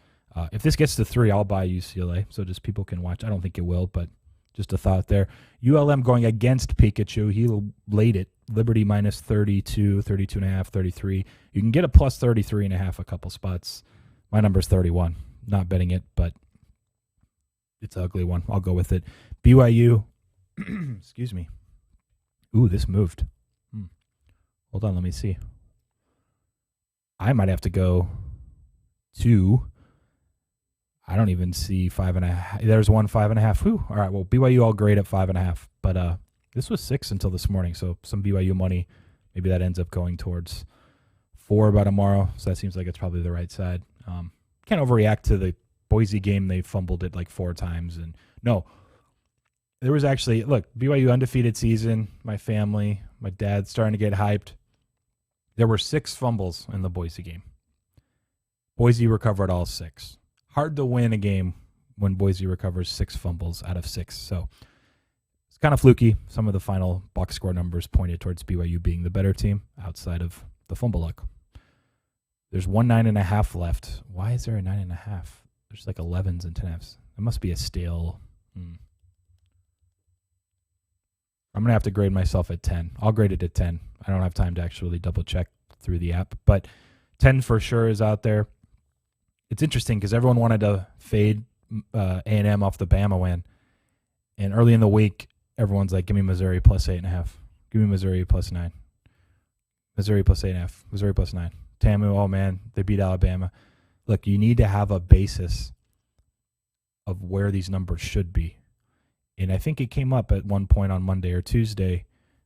If this gets to 3, I'll buy UCLA, so just people can watch. I don't think it will, but just a thought there. ULM going against Pikachu. He laid it. Liberty -32, 32.5, 33. You can get a plus 33.5 a couple spots. My number's 31. Not betting it, but it's an ugly one. I'll go with it. BYU. Excuse me. Ooh, this moved. Hold on, let me see. I might have to go to, I don't even see 5.5. There's one 5.5. Whew. All right, well, BYU all grade at 5.5. But this was 6 until this morning, so some BYU money. Maybe that ends up going towards 4 by tomorrow, so that seems like it's probably the right side. Can't overreact to the Boise game. They fumbled it like 4 times. And no, there was actually, look, BYU undefeated season, my family, my dad's starting to get hyped. There were 6 fumbles in the Boise game. Boise recovered all 6. Hard to win a game when Boise recovers 6 fumbles out of 6. So it's kind of fluky. Some of the final box score numbers pointed towards BYU being the better team outside of the fumble luck. There's 1 9.5 left. Why is there a 9.5? There's like 11s and 10s. It must be a stale. I'm going to have to grade myself at 10. I'll grade it at 10. I don't have time to actually double check through the app, but 10 for sure is out there. It's interesting because everyone wanted to fade A&M off the Bama win. And early in the week, everyone's like, give me Missouri plus 8.5. Give me Missouri plus 9. Missouri plus 8.5. Missouri plus 9. TAMU, oh man, they beat Alabama. Look, you need to have a basis of where these numbers should be. And I think it came up at one point on Monday or Tuesday.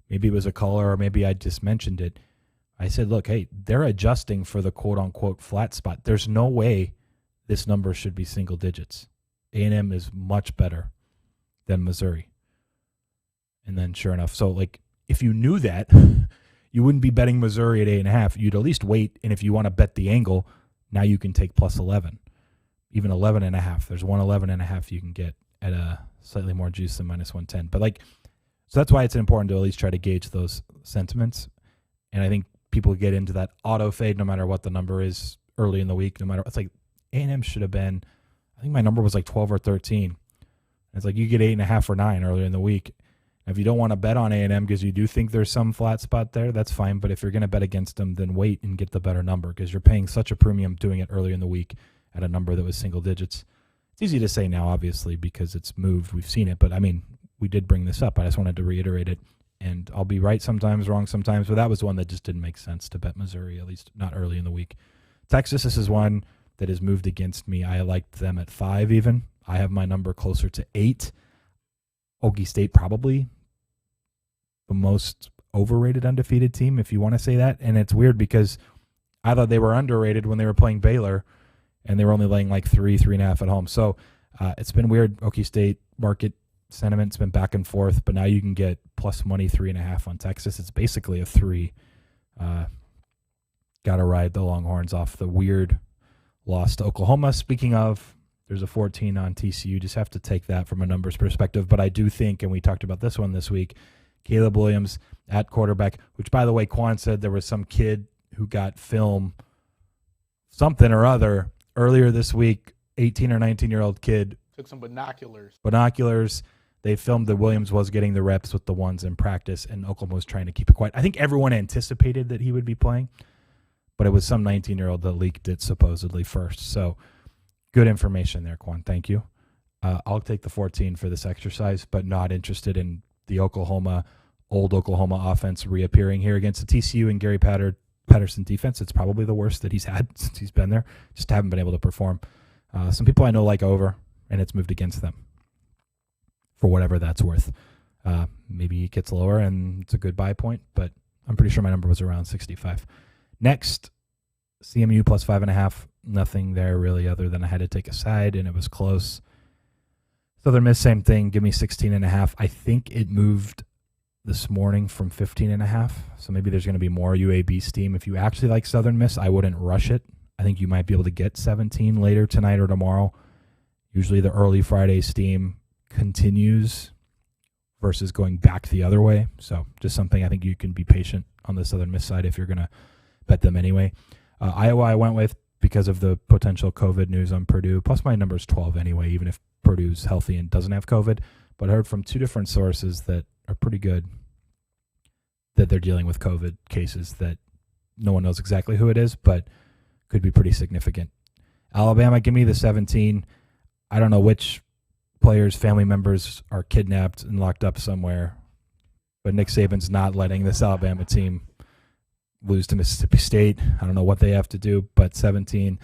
Maybe it was a caller or maybe I just mentioned it. I said, look, hey, they're adjusting for the quote-unquote flat spot. There's no way this number should be single digits. A&M is much better than Missouri. And then sure enough, so like if you knew that, you wouldn't be betting Missouri at 8.5. You'd at least wait, and if you want to bet the angle, now you can take plus 11, even 11.5. There's 111.5 you can get at a slightly more juice than minus 110. But like, so that's why it's important to at least try to gauge those sentiments. And I think people get into that auto fade no matter what the number is early in the week. No matter, it's like A&M should have been, I think my number was like 12 or 13. And it's like you get 8.5 or 9 earlier in the week. If you don't want to bet on A&M because you do think there's some flat spot there, that's fine. But if you're going to bet against them, then wait and get the better number because you're paying such a premium doing it earlier in the week at a number that was single digits. It's easy to say now, obviously, because it's moved. We've seen it. But, I mean, we did bring this up. I just wanted to reiterate it. And I'll be right sometimes, wrong sometimes. But that was one that just didn't make sense to bet Missouri, at least not early in the week. Texas, this is one that has moved against me. I liked them at 5 even. I have my number closer to 8. Okie State probably the most overrated undefeated team, if you want to say that. And it's weird because I thought they were underrated when they were playing Baylor, and they were only laying like 3.5 at home. So it's been weird. Okie State market sentiment's been back and forth, but now you can get plus money 3.5 on Texas. It's basically a 3. Got to ride the Longhorns off the weird loss to Oklahoma. Speaking of, there's a 14 on TCU. Just have to take that from a numbers perspective. But I do think, and we talked about this one this week, Caleb Williams at quarterback, which, by the way, Qwan said there was some kid who got film something or other earlier this week, 18 or 19-year-old kid. Took some binoculars. They filmed that Williams was getting the reps with the ones in practice, and Oklahoma was trying to keep it quiet. I think everyone anticipated that he would be playing, but it was some 19-year-old that leaked it supposedly first. So good information there, Qwan. Thank you. I'll take the 14 for this exercise, but not interested in the old Oklahoma offense reappearing here against the TCU and Gary Patterson defense. It's probably the worst that he's had since he's been there. Just haven't been able to perform. Some people I know like over, and it's moved against them for whatever that's worth. Maybe it gets lower, and it's a good buy point, but I'm pretty sure my number was around 65. Next, CMU plus 5.5. Nothing there really other than I had to take a side, and it was close. Southern Miss, same thing. Give me 16.5. I think it moved this morning from 15.5, so maybe there's going to be more UAB steam. If you actually like Southern Miss, I wouldn't rush it. I think you might be able to get 17 later tonight or tomorrow. Usually the early Friday steam continues versus going back the other way. So just something I think you can be patient on the Southern Miss side if you're going to bet them anyway. Iowa I went with because of the potential COVID news on Purdue. Plus my number is 12 anyway, even if Purdue's healthy and doesn't have COVID. But I heard from 2 different sources that are pretty good that they're dealing with COVID cases that no one knows exactly who it is, but could be pretty significant. Alabama, give me the 17. I don't know which players' family members are kidnapped and locked up somewhere, but Nick Saban's not letting this Alabama team lose to Mississippi State. I don't know what they have to do, but 17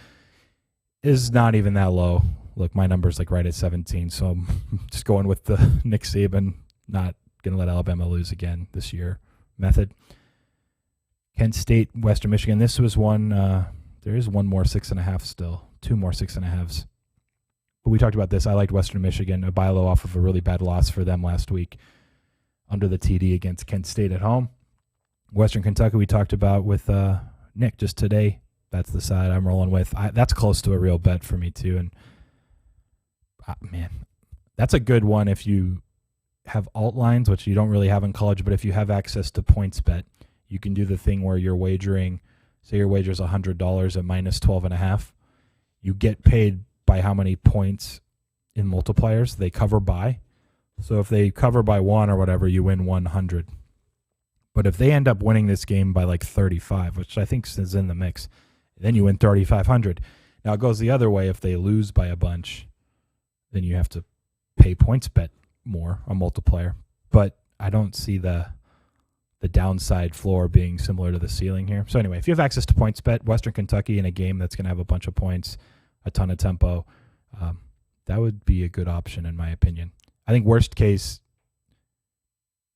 is not even that low. Look, my number's like right at 17, so I'm just going with the Nick Saban not going to let Alabama lose again this year method. Kent State, Western Michigan. This was one, there is one more 6.5 still, 2 more 6.5s. But we talked about this. I liked Western Michigan, a buy low off of a really bad loss for them last week under the TD against Kent State at home. Western Kentucky we talked about with Nick just today. That's the side I'm rolling with. That's close to a real bet for me too. And man, that's a good one if you have alt lines, which you don't really have in college, but if you have access to PointsBet, you can do the thing where you're wagering, say your wager is $100 at minus 12.5. You get paid by how many points in multipliers they cover by. So if they cover by 1 or whatever, you win 100. But if they end up winning this game by like 35, which I think is in the mix, then you win 3,500. Now it goes the other way. If they lose by a bunch, then you have to pay PointsBet more, a multiplier. But I don't see the downside floor being similar to the ceiling here. So anyway, if you have access to PointsBet, Western Kentucky in a game that's going to have a bunch of points, a ton of tempo, that would be a good option in my opinion. I think worst case,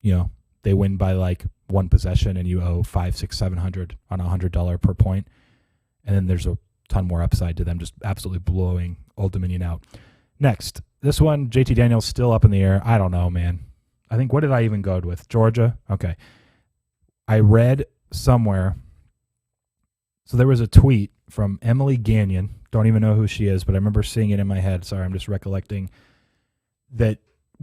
they win by like 1 possession and you owe $500, $600, $700 on $100 per point. And then there's a ton more upside to them just absolutely blowing Old Dominion out. Next, this one, JT Daniels still up in the air. I don't know, man. I think, what did I even go with? Georgia? Okay. I read somewhere, so there was a tweet from Emily Gagnon. Don't even know who she is, but I remember seeing it in my head. Sorry, I'm just recollecting that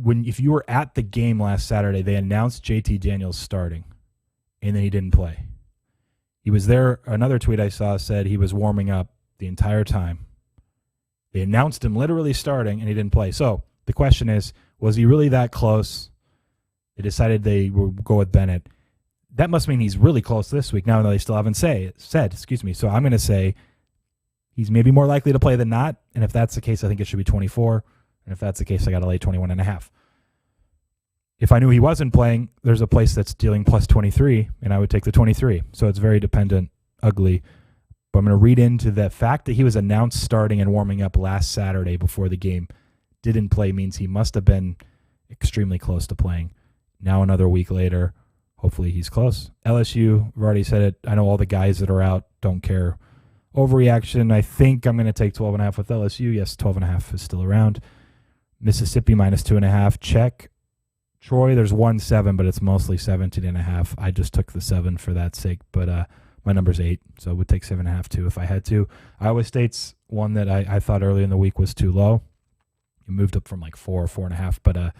if you were at the game last Saturday, they announced JT Daniels starting, and then he didn't play. He was there. Another tweet I saw said he was warming up the entire time. They announced him literally starting, and he didn't play. So the question is, was he really that close They decided they would go with Bennett. That must mean he's really close this week. Now they still haven't said. So I'm going to say he's maybe more likely to play than not. And if that's the case, I think it should be 24. And if that's the case, I got to lay 21.5. If I knew he wasn't playing, there's a place that's dealing plus 23, and I would take the 23. So it's very dependent, ugly. But I'm going to read into the fact that he was announced starting and warming up last Saturday before the game. Didn't play means he must have been extremely close to playing. Now another week later, hopefully he's close. LSU, I've already said it. I know all the guys that are out don't care. Overreaction, I think I'm going to take 12.5 with LSU. Yes, 12.5 is still around. Mississippi minus 2.5. Check. Troy, there's 1-7, but it's mostly 17.5. I just took the 7 for that sake, but my number's 8, so I would take 7.5 too if I had to. Iowa State's one that I thought early in the week was too low. It moved up from like 4 or 4.5, but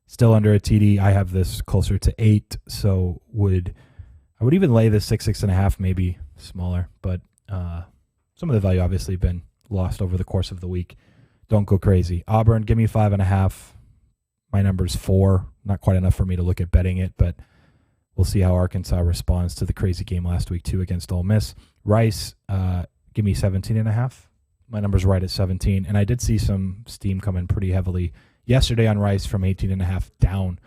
still under a TD. I have this closer to 8, so I would even lay this 6.5, maybe smaller, but some of the value obviously been lost over the course of the week. Don't go crazy. Auburn, give me 5.5. My number's 4. Not quite enough for me to look at betting it, but we'll see how Arkansas responds to the crazy game last week, too, against Ole Miss. Rice, give me 17.5. My number's right at 17, and I did see some steam come in pretty heavily yesterday on Rice from 18.5 down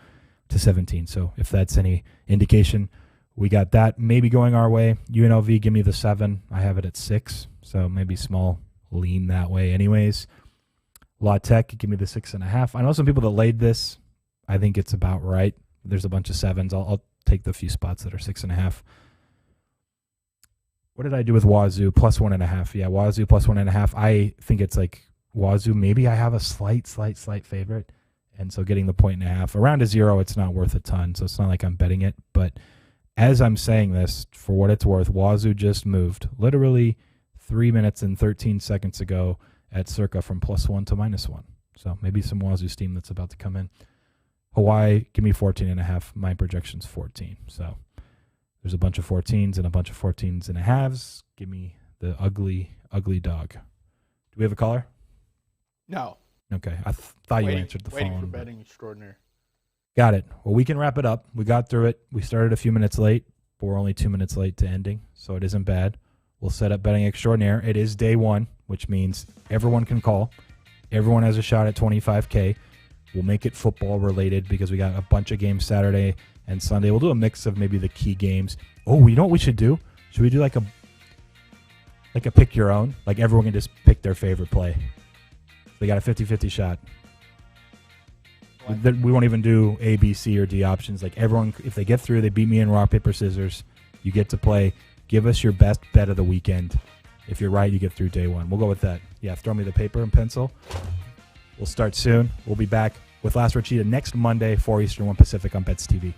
to 17. So if that's any indication, we got that maybe going our way. UNLV, give me the 7. I have it at 6, so maybe small lean that way anyways. La Tech, give me the 6.5. I know some people that laid this. I think it's about right. There's a bunch of 7s. I'll take the few spots that are 6.5. What did I do with Wazoo? Plus 1.5. Yeah, Wazoo plus 1.5. I think it's like Wazoo. Maybe I have a slight favorite. And so getting the 1.5. Around a 0, it's not worth a ton. So it's not like I'm betting it. But as I'm saying this, for what it's worth, Wazoo just moved literally 3 minutes and 13 seconds ago at circa from +1 to -1. So maybe some Wazoo steam that's about to come in. Hawaii, give me 14.5. My projection's 14. So there's a bunch of 14s and a bunch of 14s and a halves. Give me the ugly, ugly dog. Do we have a caller? No. Okay. I thought you answered the waiting phone. for betting extraordinaire. Got it. Well, we can wrap it up. We got through it. We started a few minutes late, but we're only 2 minutes late to ending, so it isn't bad. We'll set up betting extraordinaire. It is day 1, which means everyone can call. Everyone has a shot at $25K. We'll make it football related because we got a bunch of games Saturday and Sunday. We'll do a mix of maybe the key games. Oh, you know what we should do? Should we do like a pick your own? Like everyone can just pick their favorite play. They got a 50-50 shot. We won't even do A, B, C, or D options. Like everyone, if they get through, they beat me in rock, paper, scissors. You get to play. Give us your best bet of the weekend. If you're right, you get through day 1. We'll go with that. Yeah, throw me the paper and pencil. We'll start soon. We'll be back with Last Word Cheetah next Monday, 4 Eastern, 1 Pacific on Bets TV.